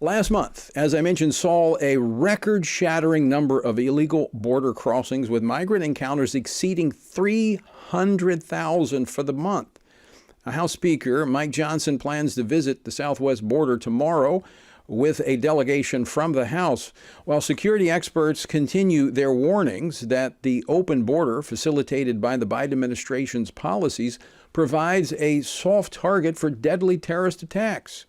Last month, as I mentioned, saw a record-shattering number of illegal border crossings with migrant encounters exceeding 300,000 for the month. House Speaker Mike Johnson plans to visit the southwest border tomorrow with a delegation from the House, while security experts continue their warnings that the open border facilitated by the Biden administration's policies provides a soft target for deadly terrorist attacks.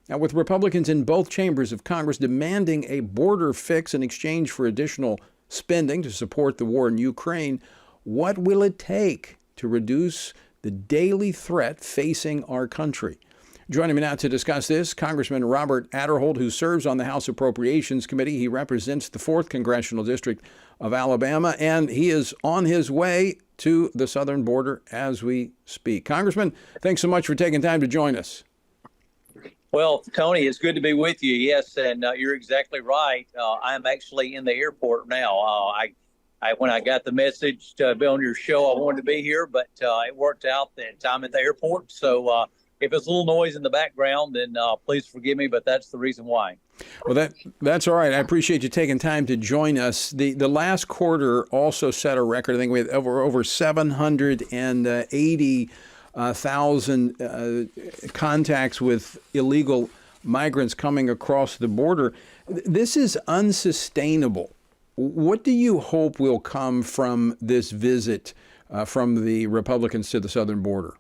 Now, with Republicans in both chambers of Congress demanding a border fix in exchange for additional spending to support the war in Ukraine, what will it take to reduce the daily threat facing our country? Joining me now to discuss this, Congressman Robert Aderholt, who serves on the House Appropriations Committee. He represents the 4th Congressional District of Alabama, and he is on his way to the southern border as we speak. Congressman, thanks so much for taking time to join us. Well, Tony, it's good to be with you. Yes, and you're exactly right. I'm actually in the airport now. When I got the message to be on your show, I wanted to be here, but it worked out that I'm at the airport. So if it's a little noise in the background, then please forgive me, but that's the reason why. Well, that's all right. I appreciate you taking time to join us. The last quarter also set a record. I think we had over 780,000 contacts with illegal migrants coming across the border. This is unsustainable. What do you hope will come from this visit from the Republicans to the southern border?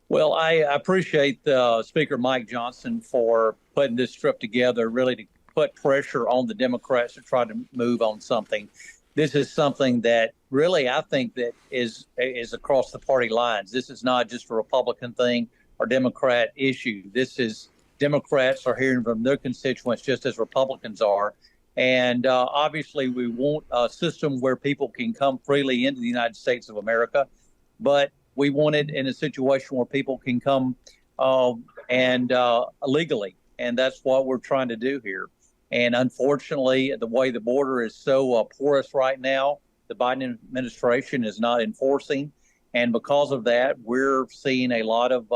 Well, I appreciate Speaker Mike Johnson for putting this trip together, really to put pressure on the Democrats to try to move on something. This is something that really I think that is across the party lines. This is not just a Republican thing or Democrat issue. This is Democrats are hearing from their constituents just as Republicans are. And obviously, we want a system where people can come freely into the United States of America, but we want it in a situation where people can come legally, and that's what we're trying to do here. And unfortunately, the way the border is so porous right now, the Biden administration is not enforcing, and because of that, we're seeing a lot of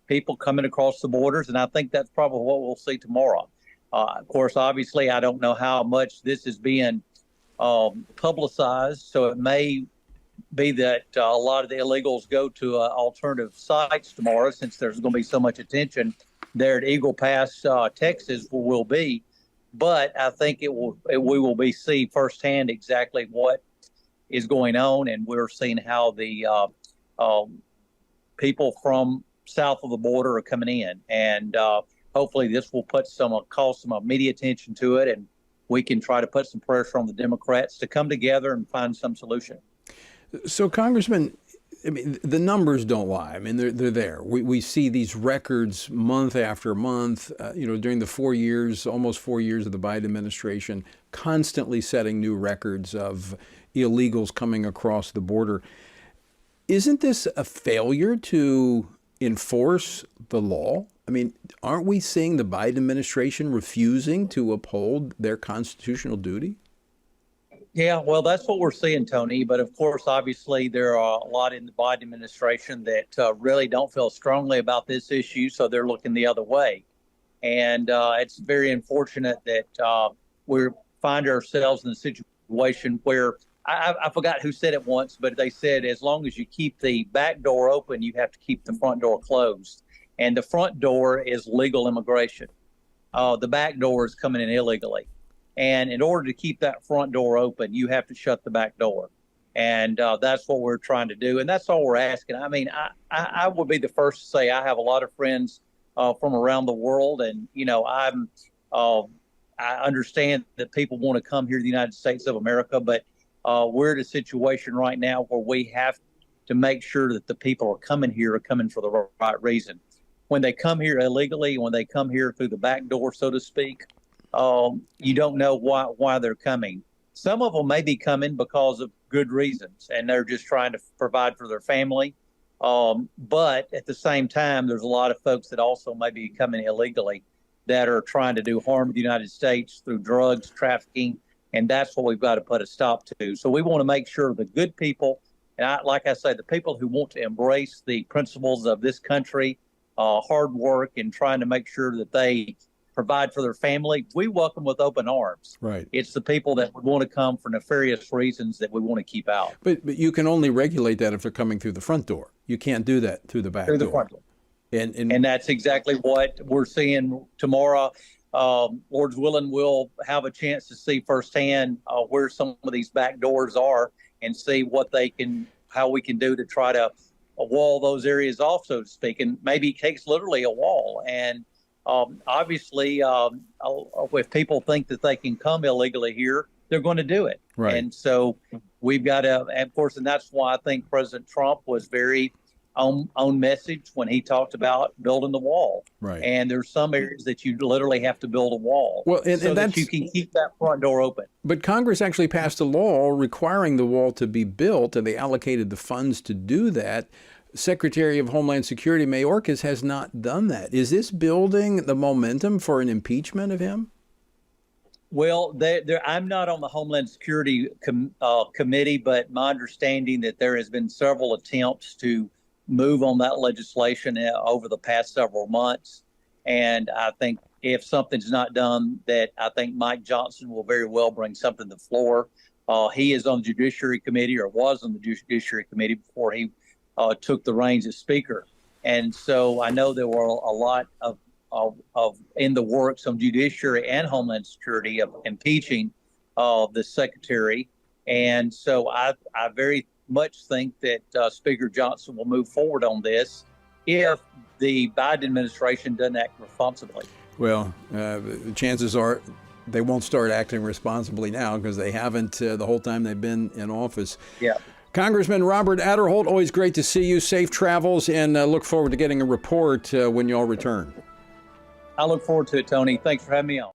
people coming across the borders, and I think that's probably what we'll see tomorrow. Of course, obviously, I don't know how much this is being publicized, so it may be that a lot of the illegals go to alternative sites tomorrow, since there's going to be so much attention there at Eagle Pass, Texas, where we'll be. But I think we will see firsthand exactly what is going on, and we're seeing how the people from south of the border are coming in, and hopefully this will call some media attention to it, and we can try to put some pressure on the Democrats to come together and find some solution. So, Congressman, I mean, the numbers don't lie. I mean, they're there. We see these records month after month, during the almost 4 years of the Biden administration, constantly setting new records of illegals coming across the border. Isn't this a failure to enforce the law? I mean, aren't we seeing the Biden administration refusing to uphold their constitutional duty? Yeah, well, that's what we're seeing, Tony. But of course, obviously, there are a lot in the Biden administration that really don't feel strongly about this issue, so they're looking the other way. And it's very unfortunate that we find ourselves in a situation where I forgot who said it once, but they said as long as you keep the back door open, you have to keep the front door closed. And the front door is legal immigration. The back door is coming in illegally. And in order to keep that front door open, you have to shut the back door. And that's what we're trying to do. And that's all we're asking. I mean, I would be the first to say I have a lot of friends from around the world. And, I understand that people want to come here to the United States of America. But we're in a situation right now where we have to make sure that the people are coming for the right reason. When they come here illegally, when they come here through the back door, so to speak, you don't know why they're coming. Some of them may be coming because of good reasons, and they're just trying to provide for their family. But at the same time, there's a lot of folks that also may be coming illegally that are trying to do harm to the United States through drugs, trafficking, and that's what we've got to put a stop to. So we want to make sure the good people, and like I say, the people who want to embrace the principles of this country, hard work, and trying to make sure that they provide for their family, we welcome with open arms. Right. It's the people that would want to come for nefarious reasons that we want to keep out. But you can only regulate that if they're coming through the front door. You can't do that through the back Through the door. front door. And that's exactly what we're seeing tomorrow. Lord's willing, we'll have a chance to see firsthand where some of these back doors are and see how we can do to try to wall those areas off, so to speak. And maybe it takes literally a wall. And obviously, if people think that they can come illegally here, they're going to do it. Right. And so we've got to, of course, and that's why I think President Trump was very on message when he talked about building the wall. Right. And there's some areas that you literally have to build a wall so that you can keep that front door open. But Congress actually passed a law requiring the wall to be built, and they allocated the funds to do that. Secretary of Homeland Security Mayorkas has not done that. Is this building the momentum for an impeachment of him? Well, I'm not on the Homeland Security committee, but my understanding that there has been several attempts to move on that legislation over the past several months. And I think if something's not done, that I think Mike Johnson will very well bring something to the floor. He is on the Judiciary Committee, or was on the Judiciary Committee before he took the reins as Speaker. And so I know there were a lot of in the works on Judiciary and Homeland Security of impeaching the Secretary. And so I very much think that Speaker Johnson will move forward on this if the Biden administration doesn't act responsibly. Well, the chances are they won't start acting responsibly now because they haven't the whole time they've been in office. Yeah. Congressman Robert Adderholt, always great to see you. Safe travels, and look forward to getting a report when you all return. I look forward to it, Tony. Thanks for having me on.